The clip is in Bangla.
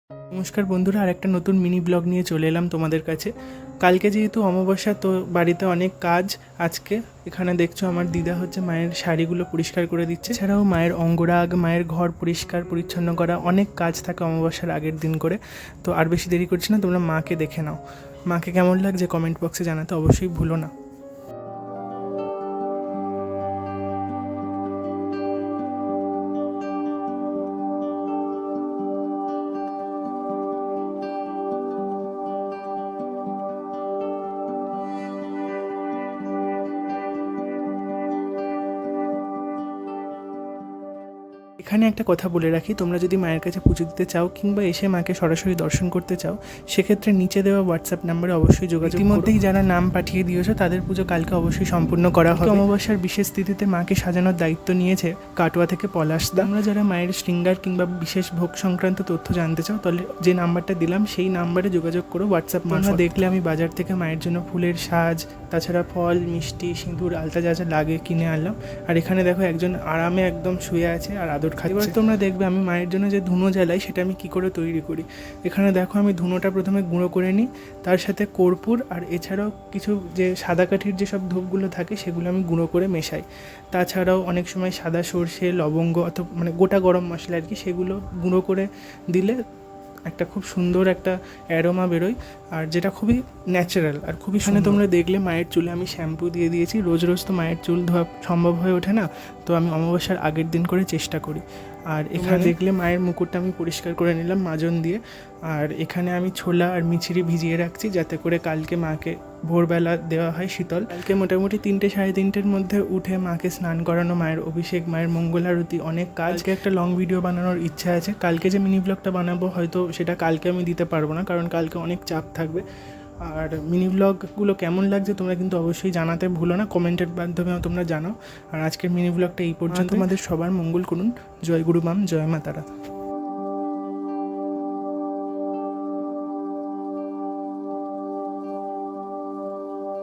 নমস্কার বন্ধুরা, আর একটা নতুন মিনি ব্লগ নিয়ে চলে এলাম তোমাদের কাছে। কালকে যেহেতু অমাবস্যা, তো বাড়িতে অনেক কাজ আজকে। এখানে দেখছো আমার দিদা হচ্ছে মায়ের শাড়িগুলো পরিষ্কার করে দিচ্ছে। এছাড়াও মায়ের অঙ্গরাগ, মায়ের ঘর পরিষ্কার পরিচ্ছন্ন করা, অনেক কাজ থাকে অমাবস্যার আগের দিন করে। তো আর বেশি দেরি করছি না, তোমরা মাকে দেখে নাও। মাকে কেমন লাগছে কমেন্ট বক্সে জানাতে অবশ্যই ভুলো না। এখানে একটা কথা বলে রাখি, তোমরা যদি মায়ের কাছে পুজো দিতে চাও কিংবা এসে মাকে সরাসরি দর্শন করতে চাও, সেক্ষেত্রে নিচে দেওয়া হোয়াটসঅ্যাপ নাম্বারে অবশ্যই যোগাযোগ। ইতিমধ্যেই যারা নাম পাঠিয়ে দিয়েছো তাদের পুজো কালকে অবশ্যই সম্পূর্ণ করা হবে। অমাবস্যার বিশেষ তিথিতে মাকে সাজানোর দায়িত্ব নিয়েছে কাটোয়া থেকে পলাশদা। আমরা যারা মায়ের শৃঙ্গার কিংবা বিশেষ ভোগ সংক্রান্ত তথ্য জানতে চাও, তাহলে যে নাম্বারটা দিলাম সেই নাম্বারে যোগাযোগ করো হোয়াটসঅ্যাপ। তোমরা দেখলে আমি বাজার থেকে মায়ের জন্য ফুলের সাজ, তাছাড়া ফল, মিষ্টি, সিঁদুর, আলতা যা যা লাগে কিনে আনলাম। আর এখানে দেখো একজন আরামে একদম শুয়ে আছে আর আদর খাচ্ছে। এবার তোমরা দেখবে আমি মায়ের জন্য যে ধুনো জ্বালাই সেটা আমি কী করে তৈরি করি। এখানে দেখো আমি ধুনোটা প্রথমে গুঁড়ো করে নিই, তার সাথে কর্পূর আর এছাড়াও কিছু যে সাদা কাঠির যেসব ধূপগুলো থাকে সেগুলো আমি গুঁড়ো করে মেশাই। তাছাড়াও অনেক সময় সাদা সর্ষে, লবঙ্গ অথবা মানে গোটা গরম মশলা আর কি, সেগুলো গুঁড়ো করে দিলে একটা খুব সুন্দর একটা অ্যারোমা বেরোয়, আর যেটা খুবই ন্যাচারাল আর খুবই সুন্দর। তোমরা দেখলে মায়ের চুলে আমি শ্যাম্পু দিয়ে দিয়েছি। রোজ রোজ তো মায়ের চুল ধোয়া সম্ভব হয়ে ওঠে না, তো আমি অমাবস্যার আগের দিন করে চেষ্টা করি। আর এখানে দেখলে মায়ের মুকুটটা আমি পরিষ্কার করে নিলাম মাজন দিয়ে। আর এখানে আমি ছোলা আর মিছরি ভিজিয়ে রাখছি যাতে করে কালকে মাকে ভোরবেলা দেওয়া হয় শীতল। কালকে মোটামুটি 3টে সাড়ে 3টের মধ্যে উঠে মাকে স্নান করানো, মায়ের অভিষেক, মায়ের মঙ্গলারতি, অনেক কাজকে একটা লং ভিডিও বানানোর ইচ্ছা আছে। কালকে যে মিনি ব্লগটা বানাবো হয়তো সেটা কালকে আমি দিতে পারবো না, কারণ কালকে অনেক চাপ থাকবে। আর মিনি ব্লগগুলো কেমন লাগছে তোমরা কিন্তু অবশ্যই জানাতে ভুলো না, কমেন্টের মাধ্যমেও তোমরা জানাও। আর আজকের মিনি ব্লগটা এই পর্যন্ত। তোমাদের সবার মঙ্গল করুন। জয় গুরু মাম, জয় মা তারা।